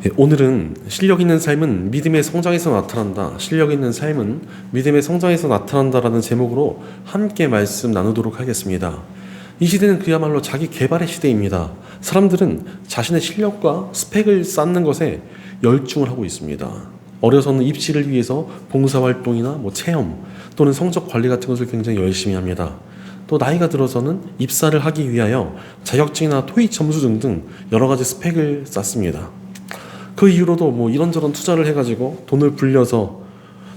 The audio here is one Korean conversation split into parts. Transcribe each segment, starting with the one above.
네, 오늘은 실력 있는 삶은 믿음의 성장에서 나타난다. 실력 있는 삶은 믿음의 성장에서 나타난다라는 제목으로 함께 말씀 나누도록 하겠습니다. 이 시대는 그야말로 자기 개발의 시대입니다. 사람들은 자신의 실력과 스펙을 쌓는 것에 열중을 하고 있습니다. 어려서는 입시를 위해서 봉사활동이나 체험 또는 성적 관리 같은 것을 굉장히 열심히 합니다. 또 나이가 들어서는 입사를 하기 위하여 자격증이나 토익 점수 등등 여러 가지 스펙을 쌓습니다. 그 이후로도 이런저런 투자를 해가지고 돈을 불려서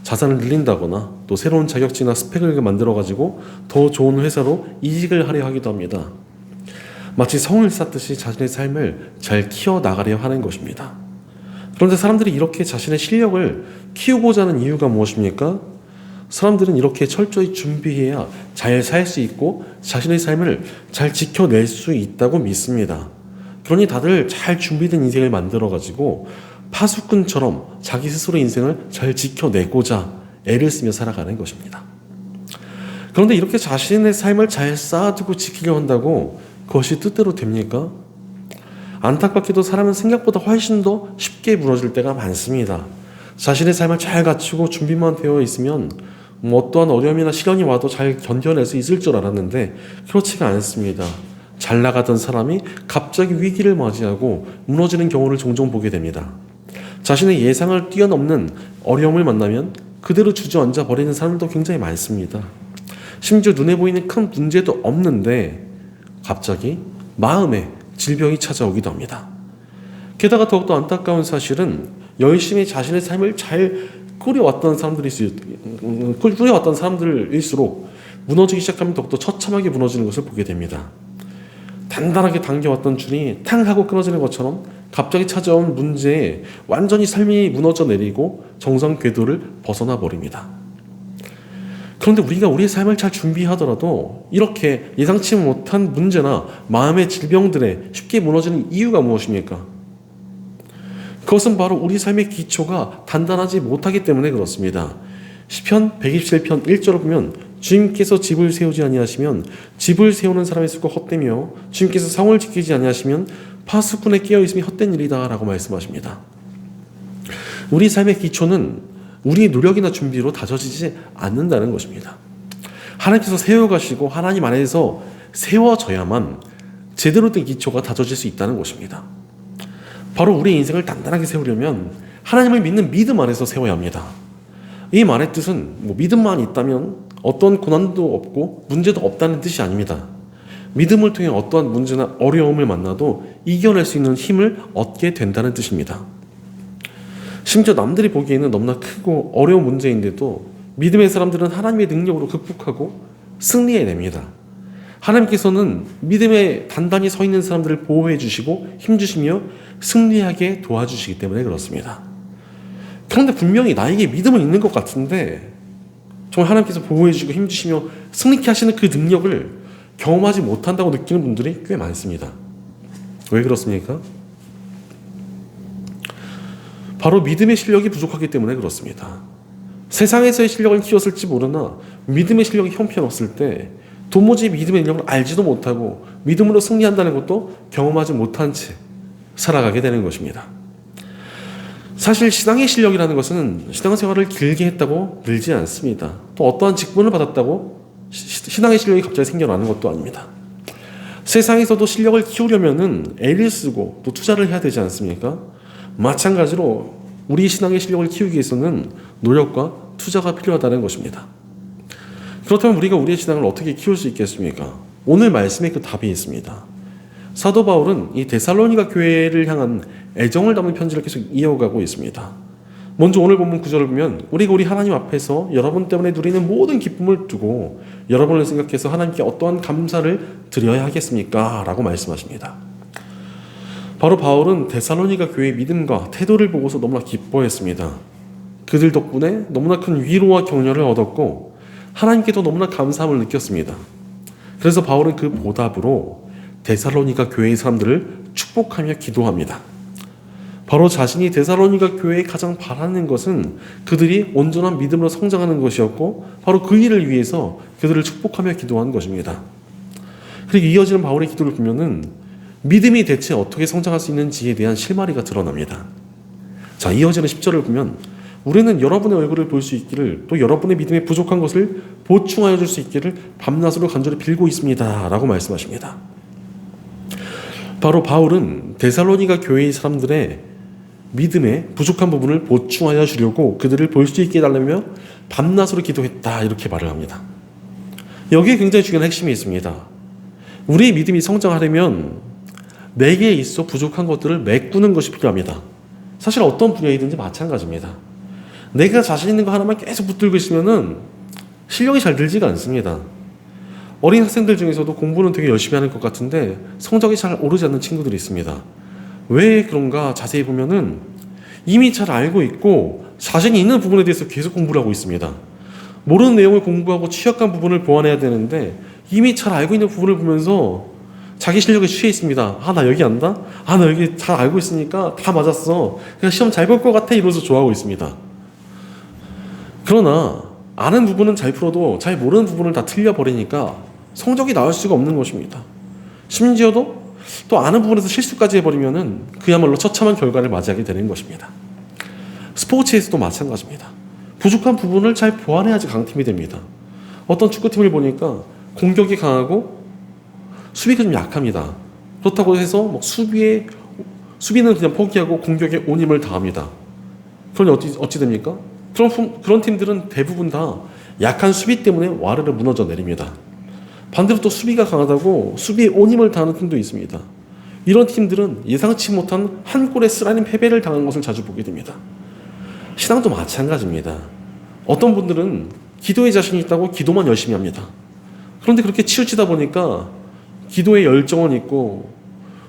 자산을 늘린다거나 또 새로운 자격증이나 스펙을 만들어가지고 더 좋은 회사로 이직을 하려 하기도 합니다. 마치 성을 쌓듯이 자신의 삶을 잘 키워나가려 하는 것입니다. 그런데 사람들이 이렇게 자신의 실력을 키우고자 하는 이유가 무엇입니까? 사람들은 이렇게 철저히 준비해야 잘 살 수 있고 자신의 삶을 잘 지켜낼 수 있다고 믿습니다. 그러니 다들 잘 준비된 인생을 만들어가지고 파수꾼처럼 자기 스스로 인생을 잘 지켜내고자 애를 쓰며 살아가는 것입니다. 그런데 이렇게 자신의 삶을 잘 쌓아두고 지키려 한다고 그것이 뜻대로 됩니까? 안타깝게도 사람은 생각보다 훨씬 더 쉽게 무너질 때가 많습니다. 자신의 삶을 잘 갖추고 준비만 되어 있으면 어떠한 어려움이나 시련이 와도 잘 견뎌낼 수 있을 줄 알았는데 그렇지가 않습니다. 잘 나가던 사람이 갑자기 위기를 맞이하고 무너지는 경우를 종종 보게 됩니다. 자신의 예상을 뛰어넘는 어려움을 만나면 그대로 주저앉아 버리는 사람들도 굉장히 많습니다. 심지어 눈에 보이는 큰 문제도 없는데 갑자기 마음에 질병이 찾아오기도 합니다. 게다가 더욱더 안타까운 사실은 열심히 자신의 삶을 잘 꾸려왔던 사람들일수록 무너지기 시작하면 더욱더 처참하게 무너지는 것을 보게 됩니다. 단단하게 당겨왔던 줄이 탕 하고 끊어지는 것처럼 갑자기 찾아온 문제에 완전히 삶이 무너져 내리고 정상 궤도를 벗어나 버립니다. 그런데 우리가 우리의 삶을 잘 준비하더라도 이렇게 예상치 못한 문제나 마음의 질병들에 쉽게 무너지는 이유가 무엇입니까? 그것은 바로 우리 삶의 기초가 단단하지 못하기 때문에 그렇습니다. 시편 127편 1절을 보면 주님께서 집을 세우지 아니하시면 집을 세우는 사람의 수고 헛되며 주님께서 성을 지키지 아니하시면 파수꾼에 깨어있음이 헛된 일이다 라고 말씀하십니다. 우리 삶의 기초는 우리의 노력이나 준비로 다져지지 않는다는 것입니다. 하나님께서 세워가시고 하나님 안에서 세워져야만 제대로 된 기초가 다져질 수 있다는 것입니다. 바로 우리의 인생을 단단하게 세우려면 하나님을 믿는 믿음 안에서 세워야 합니다. 이 말의 뜻은 믿음만 있다면 어떤 고난도 없고 문제도 없다는 뜻이 아닙니다. 믿음을 통해 어떠한 문제나 어려움을 만나도 이겨낼 수 있는 힘을 얻게 된다는 뜻입니다. 심지어 남들이 보기에는 너무나 크고 어려운 문제인데도 믿음의 사람들은 하나님의 능력으로 극복하고 승리해냅니다. 하나님께서는 믿음에 단단히 서 있는 사람들을 보호해 주시고 힘주시며 승리하게 도와주시기 때문에 그렇습니다. 그런데 분명히 나에게 믿음은 있는 것 같은데 정말 하나님께서 보호해 주시고 힘주시며 승리케 하시는 그 능력을 경험하지 못한다고 느끼는 분들이 꽤 많습니다. 왜 그렇습니까? 바로 믿음의 실력이 부족하기 때문에 그렇습니다. 세상에서의 실력을 키웠을지 모르나 믿음의 실력이 형편없을 때 도무지 믿음의 능력을 알지도 못하고 믿음으로 승리한다는 것도 경험하지 못한 채 살아가게 되는 것입니다. 사실 신앙의 실력이라는 것은 신앙생활을 길게 했다고 늘지 않습니다. 또 어떠한 직분을 받았다고 신앙의 실력이 갑자기 생겨나는 것도 아닙니다. 세상에서도 실력을 키우려면 애를 쓰고 또 투자를 해야 되지 않습니까? 마찬가지로 우리 신앙의 실력을 키우기 위해서는 노력과 투자가 필요하다는 것입니다. 그렇다면 우리가 우리의 신앙을 어떻게 키울 수 있겠습니까? 오늘 말씀에 그 답이 있습니다. 사도 바울은 이 데살로니가 교회를 향한 애정을 담은 편지를 계속 이어가고 있습니다. 먼저 오늘 본문 9절을 보면 우리가 우리 하나님 앞에서 여러분 때문에 누리는 모든 기쁨을 두고 여러분을 생각해서 하나님께 어떠한 감사를 드려야 하겠습니까? 라고 말씀하십니다. 바로 바울은 데살로니가 교회의 믿음과 태도를 보고서 너무나 기뻐했습니다. 그들 덕분에 너무나 큰 위로와 격려를 얻었고 하나님께도 너무나 감사함을 느꼈습니다. 그래서 바울은 그 보답으로 데살로니가 교회의 사람들을 축복하며 기도합니다. 바로 자신이 데살로니가 교회에 가장 바라는 것은 그들이 온전한 믿음으로 성장하는 것이었고 바로 그 일을 위해서 그들을 축복하며 기도한 것입니다. 그리고 이어지는 바울의 기도를 보면은 믿음이 대체 어떻게 성장할 수 있는지에 대한 실마리가 드러납니다. 자, 이어지는 10절을 보면 우리는 여러분의 얼굴을 볼 수 있기를 또 여러분의 믿음에 부족한 것을 보충하여 줄 수 있기를 밤낮으로 간절히 빌고 있습니다 라고 말씀하십니다. 바로 바울은 데살로니가 교회의 사람들의 믿음의 부족한 부분을 보충하여 주려고 그들을 볼 수 있게 해달라며 밤낮으로 기도했다 이렇게 말을 합니다. 여기에 굉장히 중요한 핵심이 있습니다. 우리의 믿음이 성장하려면 내게 있어 부족한 것들을 메꾸는 것이 필요합니다. 사실 어떤 분야이든지 마찬가지입니다. 내가 자신 있는 거 하나만 계속 붙들고 있으면은 실력이 잘 늘지가 않습니다. 어린 학생들 중에서도 공부는 되게 열심히 하는 것 같은데 성적이 잘 오르지 않는 친구들이 있습니다. 왜 그런가 자세히 보면은 이미 잘 알고 있고 자신이 있는 부분에 대해서 계속 공부를 하고 있습니다. 모르는 내용을 공부하고 취약한 부분을 보완해야 되는데 이미 잘 알고 있는 부분을 보면서 자기 실력에 취해 있습니다. 아, 나 여기 안다? 아, 나 여기 잘 알고 있으니까 다 맞았어. 그냥 시험 잘 볼 것 같아. 이러면서 좋아하고 있습니다. 그러나 아는 부분은 잘 풀어도 잘 모르는 부분을 다 틀려버리니까 성적이 나올 수가 없는 것입니다. 심지어도 또 아는 부분에서 실수까지 해버리면은 그야말로 처참한 결과를 맞이하게 되는 것입니다. 스포츠에서도 마찬가지입니다. 부족한 부분을 잘 보완해야지 강팀이 됩니다. 어떤 축구팀을 보니까 공격이 강하고 수비가 좀 약합니다. 그렇다고 해서 뭐 수비는 그냥 포기하고 공격에 온 힘을 다합니다. 그러니 어찌 됩니까? 그런 팀들은 대부분 다 약한 수비 때문에 와르르 무너져 내립니다. 반대로 또 수비가 강하다고 수비에 온 힘을 다하는 팀도 있습니다. 이런 팀들은 예상치 못한 한 골에 쓰라린 패배를 당한 것을 자주 보게 됩니다. 신앙도 마찬가지입니다. 어떤 분들은 기도에 자신이 있다고 기도만 열심히 합니다. 그런데 그렇게 치우치다 보니까 기도에 열정은 있고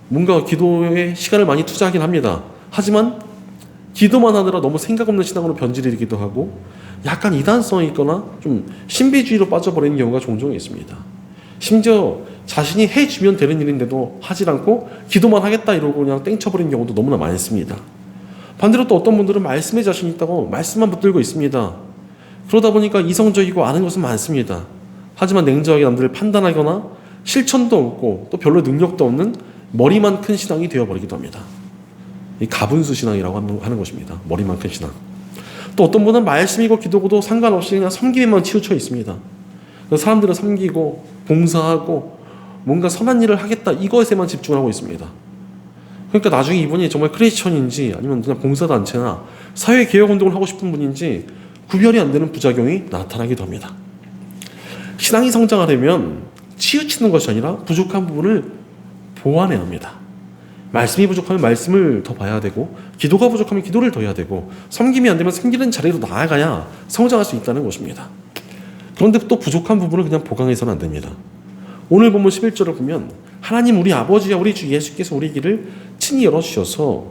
뭔가 기도에 시간을 많이 투자하긴 합니다. 하지만 기도만 하느라 너무 생각 없는 신앙으로 변질되기도 하고 약간 이단성이 있거나 좀 신비주의로 빠져버리는 경우가 종종 있습니다. 심지어 자신이 해주면 되는 일인데도 하질 않고 기도만 하겠다 이러고 그냥 땡쳐버리는 경우도 너무나 많습니다. 반대로 또 어떤 분들은 말씀에 자신이 있다고 말씀만 붙들고 있습니다. 그러다 보니까 이성적이고 아는 것은 많습니다. 하지만 냉정하게 남들을 판단하거나 실천도 없고 또 별로 능력도 없는 머리만 큰 신앙이 되어버리기도 합니다. 이 가분수 신앙이라고 하는 것입니다. 머리만 큰 신앙. 또 어떤 분은 말씀이고 기도고도 상관없이 그냥 섬김에만 치우쳐 있습니다. 사람들을 섬기고 봉사하고 뭔가 선한 일을 하겠다 이것에만 집중하고 있습니다. 그러니까 나중에 이분이 정말 크리스천인지 아니면 그냥 봉사단체나 사회개혁운동을 하고 싶은 분인지 구별이 안 되는 부작용이 나타나기도 합니다. 신앙이 성장하려면 치우치는 것이 아니라 부족한 부분을 보완해야 합니다. 말씀이 부족하면 말씀을 더 봐야 되고 기도가 부족하면 기도를 더 해야 되고 섬김이 안 되면 섬기는 자리로 나아가야 성장할 수 있다는 것입니다. 그런데 또 부족한 부분을 그냥 보강해서는 안 됩니다. 오늘 본문 11절을 보면 하나님 우리 아버지와 우리 주 예수께서 우리 길을 친히 열어주셔서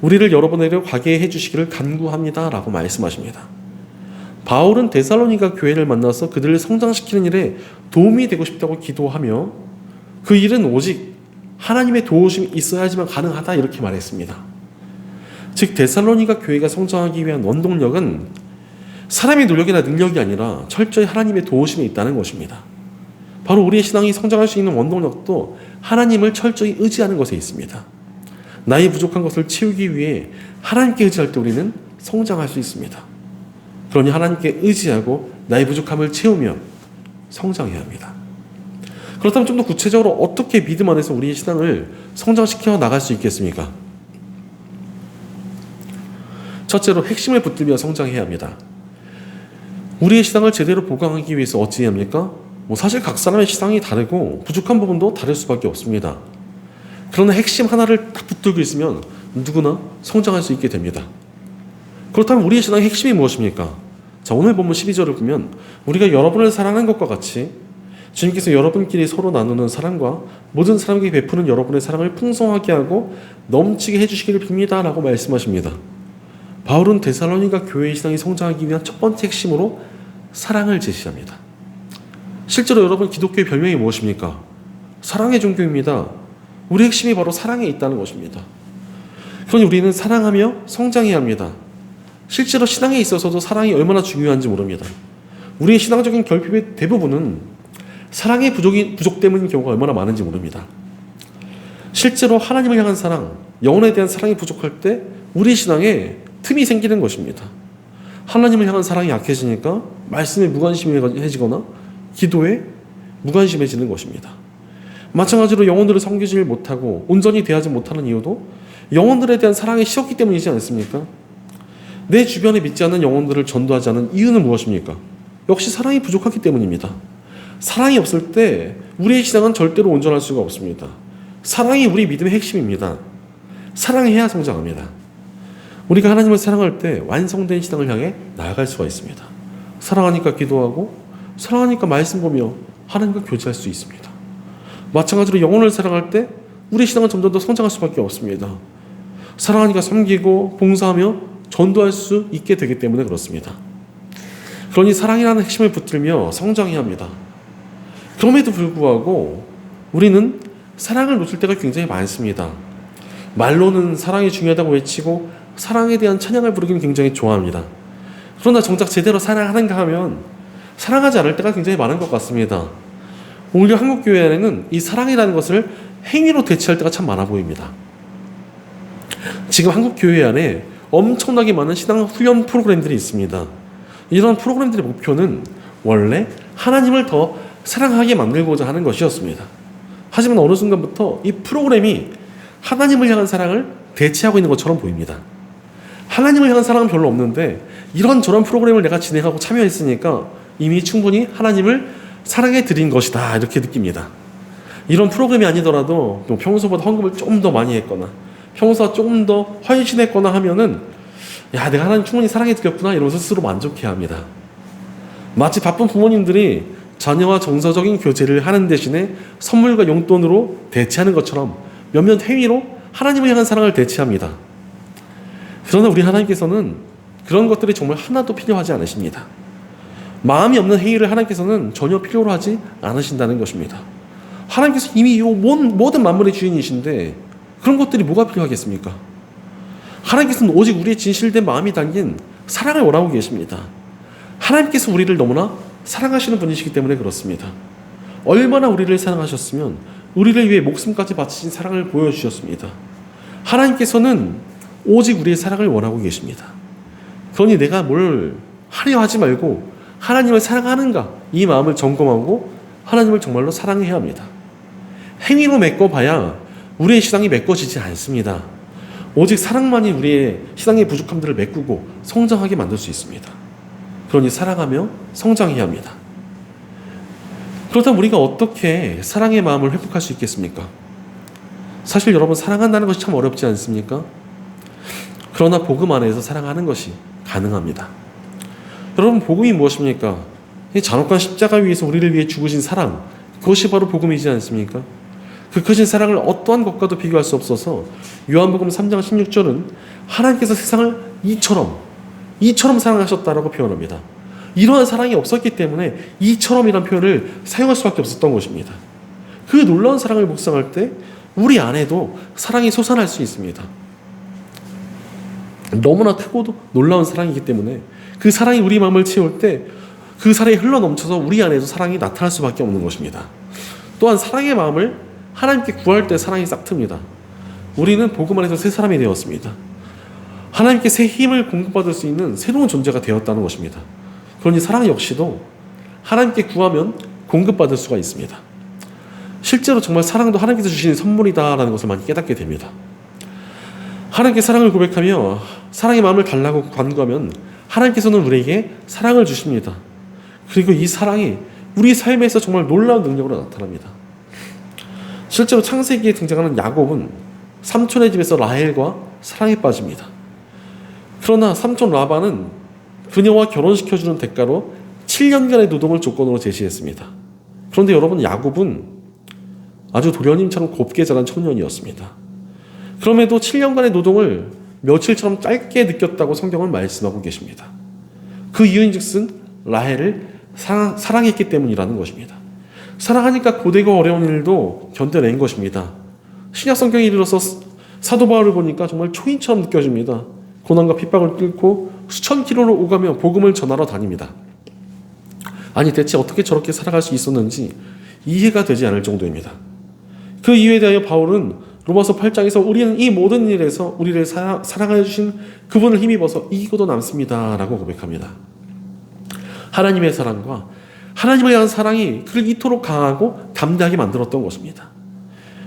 우리를 여러분에게 가게 해주시기를 간구합니다 라고 말씀하십니다. 바울은 데살로니가 교회를 만나서 그들을 성장시키는 일에 도움이 되고 싶다고 기도하며 그 일은 오직 하나님의 도우심이 있어야지만 가능하다 이렇게 말했습니다. 즉 데살로니가 교회가 성장하기 위한 원동력은 사람의 노력이나 능력이 아니라 철저히 하나님의 도우심이 있다는 것입니다. 바로 우리의 신앙이 성장할 수 있는 원동력도 하나님을 철저히 의지하는 것에 있습니다. 나의 부족한 것을 채우기 위해 하나님께 의지할 때 우리는 성장할 수 있습니다. 그러니 하나님께 의지하고 나의 부족함을 채우며 성장해야 합니다. 그렇다면 좀 더 구체적으로 어떻게 믿음 안에서 우리의 신앙을 성장시켜 나갈 수 있겠습니까? 첫째로 핵심을 붙들며 성장해야 합니다. 우리의 신앙을 제대로 보강하기 위해서 어찌 해야 합니까? 사실 각 사람의 신앙이 다르고 부족한 부분도 다를 수밖에 없습니다. 그러나 핵심 하나를 딱 붙들고 있으면 누구나 성장할 수 있게 됩니다. 그렇다면 우리의 신앙의 핵심이 무엇입니까? 자, 오늘 본문 12절을 보면 우리가 여러분을 사랑한 것과 같이 주님께서 여러분끼리 서로 나누는 사랑과 모든 사람에게 베푸는 여러분의 사랑을 풍성하게 하고 넘치게 해주시기를 빕니다 라고 말씀하십니다. 바울은 데살로니가 교회의 신앙이 성장하기 위한 첫 번째 핵심으로 사랑을 제시합니다. 실제로 여러분 기독교의 별명이 무엇입니까? 사랑의 종교입니다. 우리 핵심이 바로 사랑에 있다는 것입니다. 그러니 우리는 사랑하며 성장해야 합니다. 실제로 신앙에 있어서도 사랑이 얼마나 중요한지 모릅니다. 우리의 신앙적인 결핍의 대부분은 사랑의 부족 때문인 경우가 얼마나 많은지 모릅니다. 실제로 하나님을 향한 사랑, 영혼에 대한 사랑이 부족할 때 우리 신앙에 틈이 생기는 것입니다. 하나님을 향한 사랑이 약해지니까 말씀에 무관심해지거나 기도에 무관심해지는 것입니다. 마찬가지로 영혼들을 섬기지 못하고 온전히 대하지 못하는 이유도 영혼들에 대한 사랑이 식었기 때문이지 않습니까? 내 주변에 믿지 않는 영혼들을 전도하지 않은 이유는 무엇입니까? 역시 사랑이 부족하기 때문입니다. 사랑이 없을 때 우리의 신앙은 절대로 온전할 수가 없습니다. 사랑이 우리 믿음의 핵심입니다. 사랑해야 성장합니다. 우리가 하나님을 사랑할 때 완성된 신앙을 향해 나아갈 수가 있습니다. 사랑하니까 기도하고 사랑하니까 말씀 보며 하나님과 교제할 수 있습니다. 마찬가지로 영혼을 사랑할 때 우리 신앙은 점점 더 성장할 수밖에 없습니다. 사랑하니까 섬기고 봉사하며 전도할 수 있게 되기 때문에 그렇습니다. 그러니 사랑이라는 핵심을 붙들며 성장해야 합니다. 그럼에도 불구하고 우리는 사랑을 놓칠 때가 굉장히 많습니다. 말로는 사랑이 중요하다고 외치고 사랑에 대한 찬양을 부르기는 굉장히 좋아합니다. 그러나 정작 제대로 사랑하는가 하면 사랑하지 않을 때가 굉장히 많은 것 같습니다. 오히려 한국교회 안에는 이 사랑이라는 것을 행위로 대체할 때가 참 많아 보입니다. 지금 한국교회 안에 엄청나게 많은 신앙 훈련 프로그램들이 있습니다. 이런 프로그램들의 목표는 원래 하나님을 더 사랑하게 만들고자 하는 것이었습니다. 하지만 어느 순간부터 이 프로그램이 하나님을 향한 사랑을 대체하고 있는 것처럼 보입니다. 하나님을 향한 사랑은 별로 없는데 이런저런 프로그램을 내가 진행하고 참여했으니까 이미 충분히 하나님을 사랑해 드린 것이다 이렇게 느낍니다. 이런 프로그램이 아니더라도 평소보다 헌금을 좀 더 많이 했거나 평소와 조금 더 헌신했거나 하면은 야 내가 하나님 충분히 사랑해 드렸구나 이러면서 스스로 만족해야 합니다. 마치 바쁜 부모님들이 자녀와 정서적인 교제를 하는 대신에 선물과 용돈으로 대체하는 것처럼 몇몇 행위로 하나님을 향한 사랑을 대체합니다. 그러나 우리 하나님께서는 그런 것들이 정말 하나도 필요하지 않으십니다. 마음이 없는 행위를 하나님께서는 전혀 필요로 하지 않으신다는 것입니다. 하나님께서 이미 이 모든 만물의 주인이신데 그런 것들이 뭐가 필요하겠습니까? 하나님께서는 오직 우리의 진실된 마음이 담긴 사랑을 원하고 계십니다. 하나님께서 우리를 너무나 사랑하시는 분이시기 때문에 그렇습니다. 얼마나 우리를 사랑하셨으면 우리를 위해 목숨까지 바치신 사랑을 보여주셨습니다. 하나님께서는 오직 우리의 사랑을 원하고 계십니다. 그러니 내가 뭘 하려 하지 말고 하나님을 사랑하는가 이 마음을 점검하고 하나님을 정말로 사랑해야 합니다. 행위로 메꿔봐야 우리의 신앙이 메꿔지지 않습니다. 오직 사랑만이 우리의 신앙의 부족함들을 메꾸고 성장하게 만들 수 있습니다. 그러니 사랑하며 성장해야 합니다. 그렇다면 우리가 어떻게 사랑의 마음을 회복할 수 있겠습니까? 사실 여러분 사랑한다는 것이 참 어렵지 않습니까? 그러나 복음 안에서 사랑하는 것이 가능합니다. 여러분 복음이 무엇입니까? 이 잔혹한 십자가 위에서 우리를 위해 죽으신 사랑, 그것이 바로 복음이지 않습니까? 그 크신 사랑을 어떠한 것과도 비교할 수 없어서 요한복음 3장 16절은 하나님께서 세상을 이처럼 사랑하셨다라고 표현합니다. 이러한 사랑이 없었기 때문에 이처럼이란 표현을 사용할 수밖에 없었던 것입니다. 그 놀라운 사랑을 묵상할 때 우리 안에도 사랑이 솟아날 수 있습니다. 너무나 크고도 놀라운 사랑이기 때문에 그 사랑이 우리 마음을 채울 때 그 사랑이 흘러넘쳐서 우리 안에도 사랑이 나타날 수밖에 없는 것입니다. 또한 사랑의 마음을 하나님께 구할 때 사랑이 싹틉니다. 우리는 복음 안에서 새 사람이 되었습니다. 하나님께 새 힘을 공급받을 수 있는 새로운 존재가 되었다는 것입니다. 그러니 사랑 역시도 하나님께 구하면 공급받을 수가 있습니다. 실제로 정말 사랑도 하나님께서 주시는 선물이다라는 것을 많이 깨닫게 됩니다. 하나님께 사랑을 고백하며 사랑의 마음을 달라고 간구하면 하나님께서는 우리에게 사랑을 주십니다. 그리고 이 사랑이 우리 삶에서 정말 놀라운 능력으로 나타납니다. 실제로 창세기에 등장하는 야곱은 삼촌의 집에서 라헬과 사랑에 빠집니다. 그러나 삼촌 라반은 그녀와 결혼시켜주는 대가로 7년간의 노동을 조건으로 제시했습니다. 그런데 여러분 야곱은 아주 도련님처럼 곱게 자란 청년이었습니다. 그럼에도 7년간의 노동을 며칠처럼 짧게 느꼈다고 성경은 말씀하고 계십니다. 그 이유인즉슨 라헬을 사랑했기 때문이라는 것입니다. 사랑하니까 고되고 어려운 일도 견뎌낸 것입니다. 신약 성경에 이르러서 사도 바울을 보니까 정말 초인처럼 느껴집니다. 고난과 핍박을 뚫고 수천 킬로를 오가며 복음을 전하러 다닙니다. 아니 대체 어떻게 저렇게 살아갈 수 있었는지 이해가 되지 않을 정도입니다. 그 이유에 대하여 바울은 로마서 8장에서 우리는 이 모든 일에서 우리를 사랑하여 주신 그분을 힘입어서 이기고도 남습니다 라고 고백합니다. 하나님의 사랑과 하나님을 향한 사랑이 그를 이토록 강하고 담대하게 만들었던 것입니다.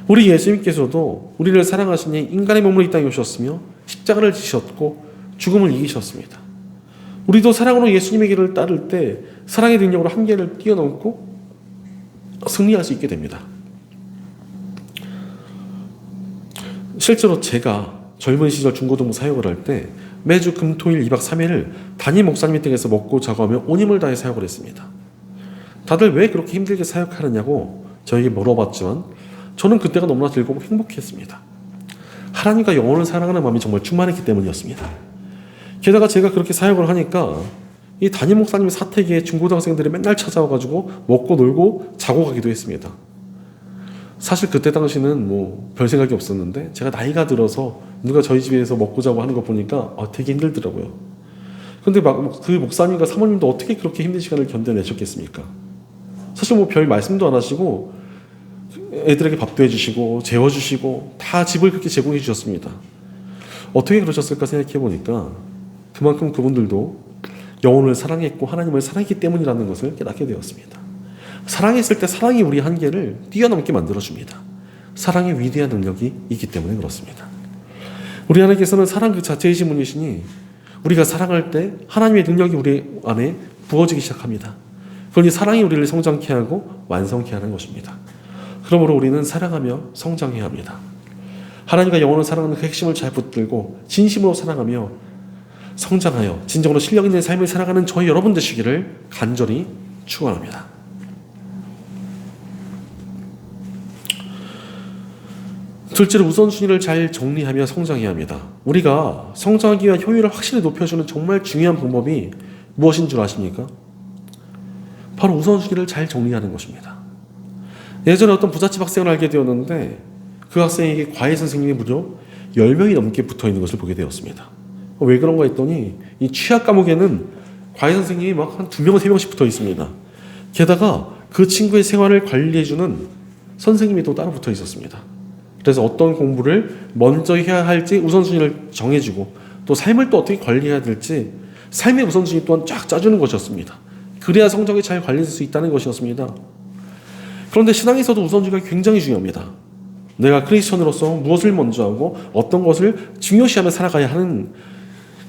우리 예수님께서도 우리를 사랑하시니 인간의 몸으로 이 땅에 오셨으며 십자가를 지셨고 죽음을 이기셨습니다. 우리도 사랑으로 예수님의 길을 따를 때 사랑의 능력으로 한계를 뛰어넘고 승리할 수 있게 됩니다. 실제로 제가 젊은 시절 중고등부 사역을 할 때 매주 금토일 2박 3일을 담임 목사님의 댁에서 먹고 자고 하며 온 힘을 다해 사역을 했습니다. 다들 왜 그렇게 힘들게 사역하느냐고 저에게 물어봤지만 저는 그때가 너무나 즐겁고 행복했습니다. 하나님과 영혼을 사랑하는 마음이 정말 충만했기 때문이었습니다. 게다가 제가 그렇게 사역을 하니까 이 담임 목사님 사택에 중고등학생들이 맨날 찾아와가지고 먹고 놀고 자고 가기도 했습니다. 사실 그때 당시는 뭐 별 생각이 없었는데 제가 나이가 들어서 누가 저희 집에서 먹고 자고 하는 거 보니까 되게 힘들더라고요. 근데 막 그 목사님과 사모님도 어떻게 그렇게 힘든 시간을 견뎌내셨겠습니까? 사실 뭐 별 말씀도 안 하시고 애들에게 밥도 해주시고 재워주시고 다 집을 그렇게 제공해 주셨습니다. 어떻게 그러셨을까 생각해 보니까 그만큼 그분들도 영혼을 사랑했고 하나님을 사랑했기 때문이라는 것을 깨닫게 되었습니다. 사랑했을 때 사랑이 우리 한계를 뛰어넘게 만들어줍니다. 사랑의 위대한 능력이 있기 때문에 그렇습니다. 우리 하나님께서는 사랑 그 자체이신 분이시니 우리가 사랑할 때 하나님의 능력이 우리 안에 부어지기 시작합니다. 그러니 사랑이 우리를 성장케 하고 완성케 하는 것입니다. 그러므로 우리는 사랑하며 성장해야 합니다. 하나님과 영혼을 사랑하는 그 핵심을 잘 붙들고 진심으로 사랑하며 성장하여 진정으로 실력 있는 삶을 살아가는 저희 여러분 되시기를 간절히 축원합니다. 둘째로 우선순위를 잘 정리하며 성장해야 합니다. 우리가 성장하기 위한 효율을 확실히 높여주는 정말 중요한 방법이 무엇인 줄 아십니까? 바로 우선순위를 잘 정리하는 것입니다. 예전에 어떤 부잣집 학생을 알게 되었는데 그 학생에게 과외 선생님이 무려 10명이 넘게 붙어있는 것을 보게 되었습니다. 왜 그런가 했더니 이 취약 과목에는 과외 선생님이 막 한 2명, 3명씩 붙어 있습니다. 게다가 그 친구의 생활을 관리해주는 선생님이 또 따로 붙어 있었습니다. 그래서 어떤 공부를 먼저 해야 할지 우선순위를 정해주고 또 삶을 또 어떻게 관리해야 될지 삶의 우선순위 또한 쫙 짜주는 것이었습니다. 그래야 성적이 잘 관리될 수 있다는 것이었습니다. 그런데 신앙에서도 우선순위가 굉장히 중요합니다. 내가 크리스천으로서 무엇을 먼저 하고 어떤 것을 중요시하며 살아가야 하는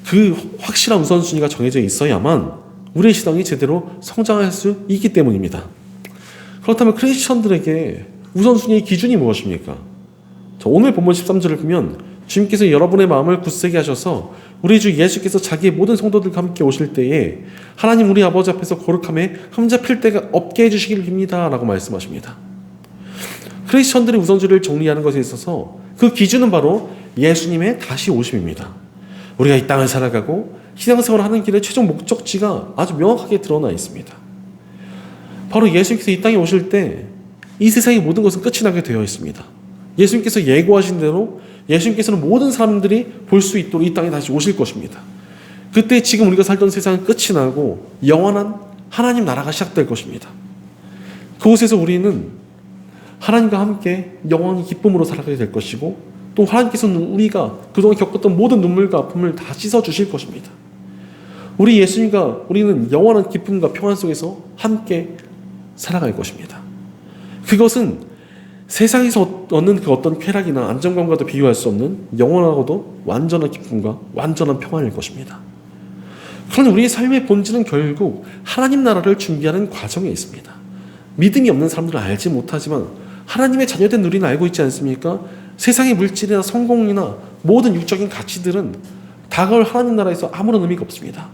그 확실한 우선순위가 정해져 있어야만 우리의 신앙이 제대로 성장할 수 있기 때문입니다. 그렇다면 크리스천들에게 우선순위의 기준이 무엇입니까? 오늘 본문 13절을 보면 주님께서 여러분의 마음을 굳세게 하셔서 우리 주 예수께서 자기의 모든 성도들과 함께 오실 때에 하나님 우리 아버지 앞에서 거룩함에 흠잡힐 때가 없게 해주시기를 빕니다 라고 말씀하십니다. 크리스천들의 우선순위를 정리하는 것에 있어서 그 기준은 바로 예수님의 다시 오심입니다. 우리가 이 땅을 살아가고 신앙생활을 하는 길의 최종 목적지가 아주 명확하게 드러나 있습니다. 바로 예수님께서 이 땅에 오실 때 이 세상의 모든 것은 끝이 나게 되어 있습니다. 예수님께서 예고하신 대로 예수님께서는 모든 사람들이 볼 수 있도록 이 땅에 다시 오실 것입니다. 그때 지금 우리가 살던 세상은 끝이 나고 영원한 하나님 나라가 시작될 것입니다. 그곳에서 우리는 하나님과 함께 영원히 기쁨으로 살아가게 될 것이고 또 하나님께서는 우리가 그동안 겪었던 모든 눈물과 아픔을 다 씻어주실 것입니다. 우리 예수님과 우리는 영원한 기쁨과 평안 속에서 함께 살아갈 것입니다. 그것은 세상에서 얻는 그 어떤 쾌락이나 안정감과도 비교할 수 없는 영원하고도 완전한 기쁨과 완전한 평안일 것입니다. 그러나 우리의 삶의 본질은 결국 하나님 나라를 준비하는 과정에 있습니다. 믿음이 없는 사람들은 알지 못하지만 하나님의 자녀된 우리는 알고 있지 않습니까? 세상의 물질이나 성공이나 모든 육적인 가치들은 다가올 하나님 나라에서 아무런 의미가 없습니다.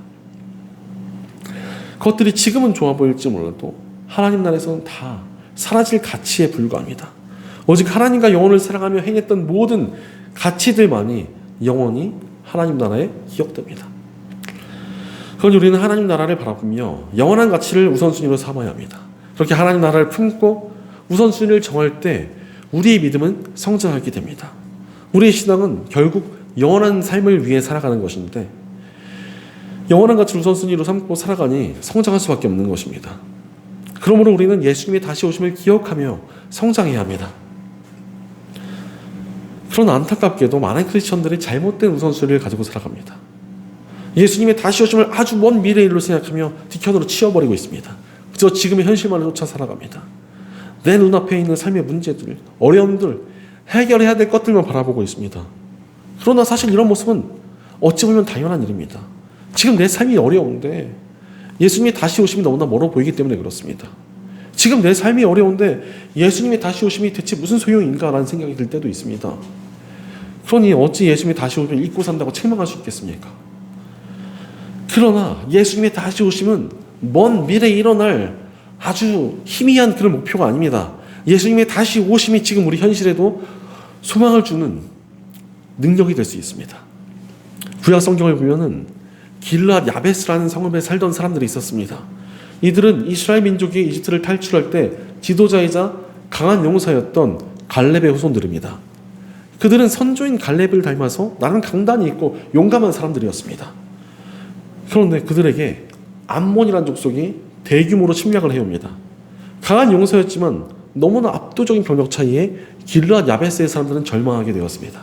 그것들이 지금은 좋아 보일지 몰라도 하나님 나라에서는 다 사라질 가치에 불과합니다. 오직 하나님과 영혼을 사랑하며 행했던 모든 가치들만이 영원히 하나님 나라에 기억됩니다. 그러니 우리는 하나님 나라를 바라보며 영원한 가치를 우선순위로 삼아야 합니다. 그렇게 하나님 나라를 품고 우선순위를 정할 때 우리의 믿음은 성장하게 됩니다. 우리의 신앙은 결국 영원한 삶을 위해 살아가는 것인데 영원한 가치를 우선순위로 삼고 살아가니 성장할 수밖에 없는 것입니다. 그러므로 우리는 예수님의 다시 오심을 기억하며 성장해야 합니다. 그러나 안타깝게도 많은 크리스천들이 잘못된 우선순위를 가지고 살아갑니다. 예수님의 다시 오심을 아주 먼 미래의 일로 생각하며 뒤편으로 치워버리고 있습니다. 그저 지금의 현실만을 쫓아 살아갑니다. 내 눈앞에 있는 삶의 문제들, 어려움들, 해결해야 될 것들만 바라보고 있습니다. 그러나 사실 이런 모습은 어찌 보면 당연한 일입니다. 지금 내 삶이 어려운데 예수님이 다시 오심이 너무나 멀어 보이기 때문에 그렇습니다. 지금 내 삶이 어려운데 예수님의 다시 오심이 대체 무슨 소용인가라는 생각이 들 때도 있습니다. 그러니 어찌 예수님이 다시 오심을 잊고 산다고 책망할 수 있겠습니까? 그러나 예수님의 다시 오심은 먼 미래에 일어날 아주 희미한 그런 목표가 아닙니다. 예수님의 다시 오심이 지금 우리 현실에도 소망을 주는 능력이 될 수 있습니다. 구약 성경을 보면은 길르앗 야베스라는 성읍에 살던 사람들이 있었습니다. 이들은 이스라엘 민족이 이집트를 탈출할 때 지도자이자 강한 용사였던 갈렙의 후손들입니다. 그들은 선조인 갈렙을 닮아서 나는 강단이 있고 용감한 사람들이었습니다. 그런데 그들에게 암몬이라는 족속이 대규모로 침략을 해옵니다. 강한 용사였지만 너무나 압도적인 병력 차이에 길르앗 야베스의 사람들은 절망하게 되었습니다.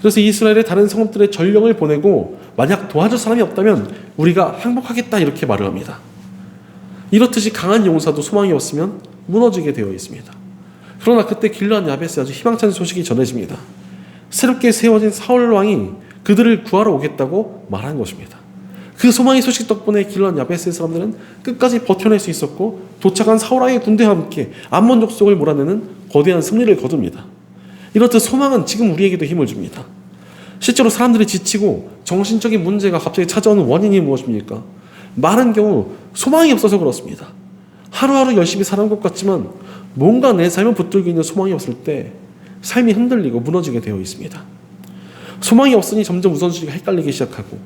그래서 이스라엘의 다른 성읍들의 전령을 보내고 만약 도와줄 사람이 없다면 우리가 항복하겠다 이렇게 말을 합니다. 이렇듯이 강한 용사도 소망이 없으면 무너지게 되어 있습니다. 그러나 그때 길르앗 야베스에 아주 희망찬 소식이 전해집니다. 새롭게 세워진 사울 왕이 그들을 구하러 오겠다고 말한 것입니다. 그 소망의 소식 덕분에 길르앗 야베스의 사람들은 끝까지 버텨낼 수 있었고 도착한 사울 왕의 군대와 함께 암몬 족속을 몰아내는 거대한 승리를 거둡니다. 이렇듯 소망은 지금 우리에게도 힘을 줍니다. 실제로 사람들이 지치고 정신적인 문제가 갑자기 찾아오는 원인이 무엇입니까? 많은 경우 소망이 없어서 그렇습니다. 하루하루 열심히 사는 것 같지만 뭔가 내 삶을 붙들고 있는 소망이 없을 때 삶이 흔들리고 무너지게 되어 있습니다. 소망이 없으니 점점 우선순위가 헷갈리기 시작하고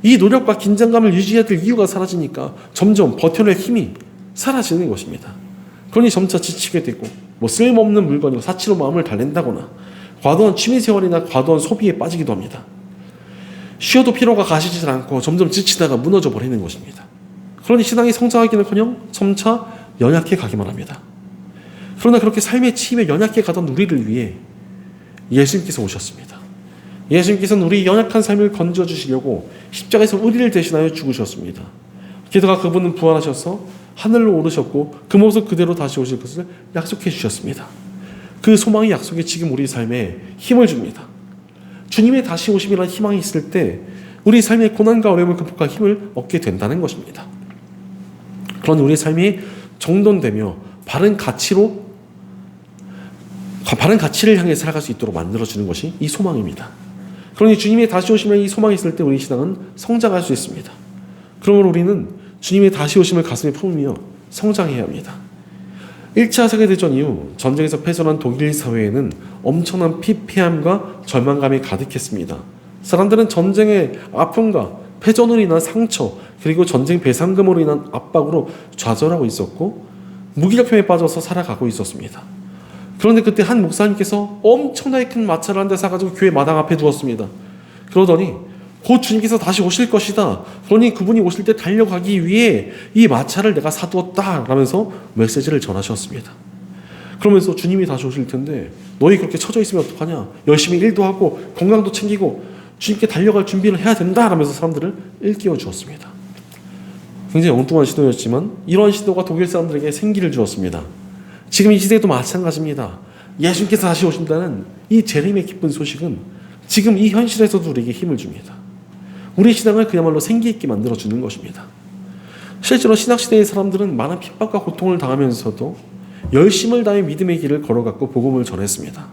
이 노력과 긴장감을 유지해야 될 이유가 사라지니까 점점 버텨낼 힘이 사라지는 것입니다. 그러니 점차 지치게 되고 쓸모없는 물건이고 사치로 마음을 달랜다거나 과도한 취미생활이나 과도한 소비에 빠지기도 합니다. 쉬어도 피로가 가시지 않고 점점 지치다가 무너져 버리는 것입니다. 그러니 신앙이 성장하기는커녕 점차 연약해 가기만 합니다. 그러나 그렇게 삶의 치임에 연약해 가던 우리를 위해 예수님께서 오셨습니다. 예수님께서는 우리 연약한 삶을 건져주시려고 십자가에서 우리를 대신하여 죽으셨습니다. 게다가 그분은 부활하셔서 하늘로 오르셨고 그 모습 그대로 다시 오실 것을 약속해 주셨습니다. 그 소망의 약속이 지금 우리 삶에 힘을 줍니다. 주님의 다시 오심이라는 희망이 있을 때 우리 삶의 고난과 어려움을 극복할 힘을 얻게 된다는 것입니다. 그런 우리의 삶이 정돈되며 바른 가치를 향해 살아갈 수 있도록 만들어주는 것이 이 소망입니다. 그러니 주님의 다시 오심에 이 소망이 있을 때 우리 신앙은 성장할 수 있습니다. 그러므로 우리는 주님의 다시 오심을 가슴에 품으며 성장해야 합니다. 1차 세계대전 이후 전쟁에서 패전한 독일 사회에는 엄청난 피폐함과 절망감이 가득했습니다. 사람들은 전쟁의 아픔과 패전으로 인한 상처 그리고 전쟁 배상금으로 인한 압박으로 좌절하고 있었고 무기력함에 빠져서 살아가고 있었습니다. 그런데 그때 한 목사님께서 엄청나게 큰 마차를 한 대 사가지고 교회 마당 앞에 두었습니다. 그러더니 곧 주님께서 다시 오실 것이다. 그러니 그분이 오실 때 달려가기 위해 이 마차를 내가 사두었다 라면서 메시지를 전하셨습니다. 그러면서 주님이 다시 오실 텐데 너희 그렇게 처져 있으면 어떡하냐. 열심히 일도 하고 건강도 챙기고 주님께 달려갈 준비를 해야 된다 라면서 사람들을 일깨워 주었습니다. 굉장히 엉뚱한 시도였지만 이러한 시도가 독일 사람들에게 생기를 주었습니다. 지금 이 시대도 마찬가지입니다. 예수님께서 다시 오신다는 이 재림의 기쁜 소식은 지금 이 현실에서도 우리에게 힘을 줍니다. 우리 신앙을 그야말로 생기있게 만들어주는 것입니다. 실제로 신학시대의 사람들은 많은 핍박과 고통을 당하면서도 열심을 다해 믿음의 길을 걸어갔고 복음을 전했습니다.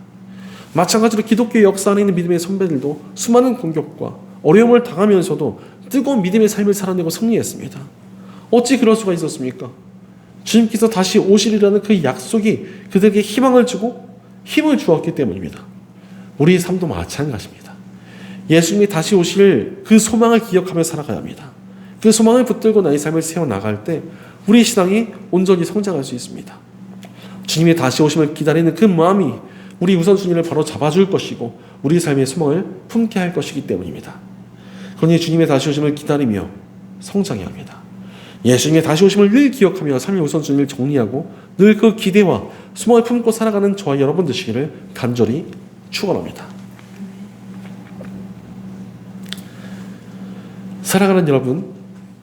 마찬가지로 기독교의 역사 안에 있는 믿음의 선배들도 수많은 공격과 어려움을 당하면서도 뜨거운 믿음의 삶을 살아내고 승리했습니다. 어찌 그럴 수가 있었습니까? 주님께서 다시 오시리라는 그 약속이 그들에게 희망을 주고 힘을 주었기 때문입니다. 우리의 삶도 마찬가지입니다. 예수님이 다시 오실 그 소망을 기억하며 살아가야 합니다. 그 소망을 붙들고 나의 삶을 세워나갈 때 우리의 신앙이 온전히 성장할 수 있습니다. 주님이 다시 오심을 기다리는 그 마음이 우리 우선순위를 바로 잡아줄 것이고 우리 삶의 소망을 품게 할 것이기 때문입니다. 그러니 주님의 다시 오심을 기다리며 성장해야 합니다. 예수님의 다시 오심을 늘 기억하며 삶의 우선순위를 정리하고 늘 그 기대와 소망을 품고 살아가는 저와 여러분 되시기를 간절히 축원합니다. 살아가는 여러분,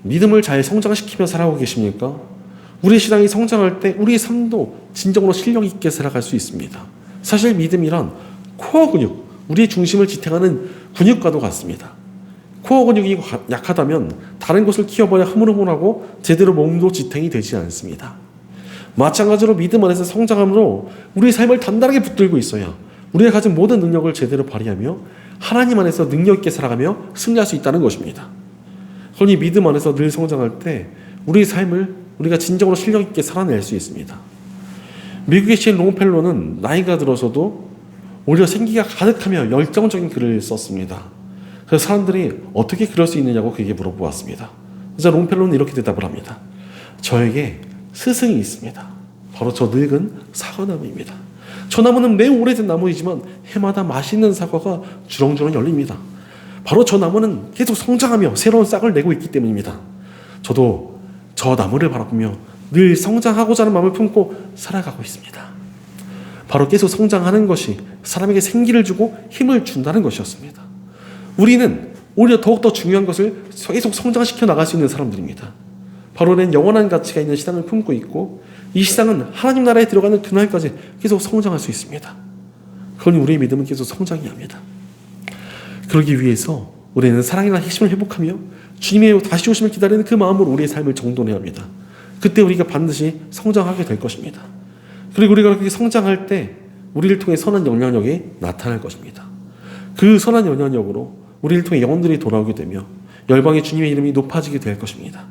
믿음을 잘 성장시키며 살아가고 계십니까? 우리 신앙이 성장할 때 우리의 삶도 진정으로 실력 있게 살아갈 수 있습니다. 사실 믿음이란 코어 근육, 우리의 중심을 지탱하는 근육과도 같습니다. 코어 근육이 약하다면 다른 곳을 키워봐야 흐물흐물하고 제대로 몸도 지탱이 되지 않습니다. 마찬가지로 믿음 안에서 성장함으로 우리의 삶을 단단하게 붙들고 있어야 우리가 가진 모든 능력을 제대로 발휘하며 하나님 안에서 능력 있게 살아가며 승리할 수 있다는 것입니다. 그러니 믿음 안에서 늘 성장할 때 우리의 삶을 우리가 진정으로 실력 있게 살아낼 수 있습니다. 미국의 시인 롱펠로는 나이가 들어서도 오히려 생기가 가득하며 열정적인 글을 썼습니다. 그래서 사람들이 어떻게 그럴 수 있느냐고 그에게 물어보았습니다. 그래서 롱펠로는 이렇게 대답을 합니다. 저에게 스승이 있습니다. 바로 저 늙은 사과나무입니다. 저 나무는 매우 오래된 나무이지만 해마다 맛있는 사과가 주렁주렁 열립니다. 바로 저 나무는 계속 성장하며 새로운 싹을 내고 있기 때문입니다. 저도 저 나무를 바라보며 늘 성장하고자 하는 마음을 품고 살아가고 있습니다. 바로 계속 성장하는 것이 사람에게 생기를 주고 힘을 준다는 것이었습니다. 우리는 오히려 더욱더 중요한 것을 계속 성장시켜 나갈 수 있는 사람들입니다. 바로 우리는 영원한 가치가 있는 신앙을 품고 있고 이 신앙은 하나님 나라에 들어가는 그날까지 계속 성장할 수 있습니다. 그러니 우리의 믿음은 계속 성장해야 합니다. 그러기 위해서 우리는 사랑이나 핵심을 회복하며 주님의 다시 오심을 기다리는 그 마음으로 우리의 삶을 정돈해야 합니다. 그때 우리가 반드시 성장하게 될 것입니다. 그리고 우리가 그렇게 성장할 때 우리를 통해 선한 영향력이 나타날 것입니다. 그 선한 영향력으로 우리를 통해 영혼들이 돌아오게 되며 열방의 주님의 이름이 높아지게 될 것입니다.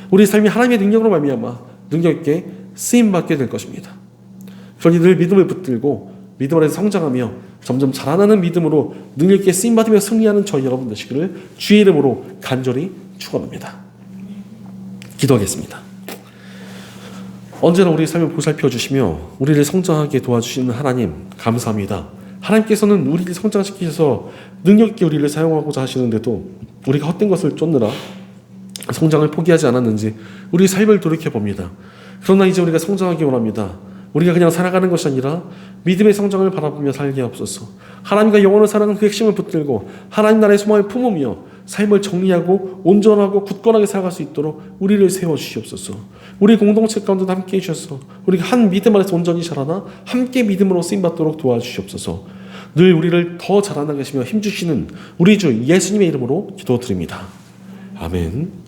우리 삶이 하나님의 능력으로 말미암아 능력 있게 쓰임받게 될 것입니다. 그러니 늘 믿음을 붙들고 믿음 안에서 성장하며 점점 자라나는 믿음으로 능력 있게 쓰임받으며 승리하는 저희 여러분 되시기를 주의 이름으로 간절히 축원합니다. 기도하겠습니다. 언제나 우리의 삶을 보살펴 주시며 우리를 성장하게 도와주시는 하나님 감사합니다. 하나님께서는 우리를 성장시키셔서 능력 있게 우리를 사용하고자 하시는데도 우리가 헛된 것을 쫓느라 성장을 포기하지 않았는지 우리 삶을 돌이켜봅니다. 그러나 이제 우리가 성장하기 원합니다. 우리가 그냥 살아가는 것이 아니라 믿음의 성장을 바라보며 살게 하옵소서. 하나님과 영원을 사랑하는 그 핵심을 붙들고 하나님 나라의 소망을 품으며 삶을 정리하고 온전하고 굳건하게 살아갈 수 있도록 우리를 세워주시옵소서. 우리 공동체 가운데 함께해 주셔서 우리가 한 믿음 안에서 온전히 자라나 함께 믿음으로 쓰임받도록 도와주시옵소서. 늘 우리를 더 자라나게 하시며 힘주시는 우리 주 예수님의 이름으로 기도드립니다. 아멘.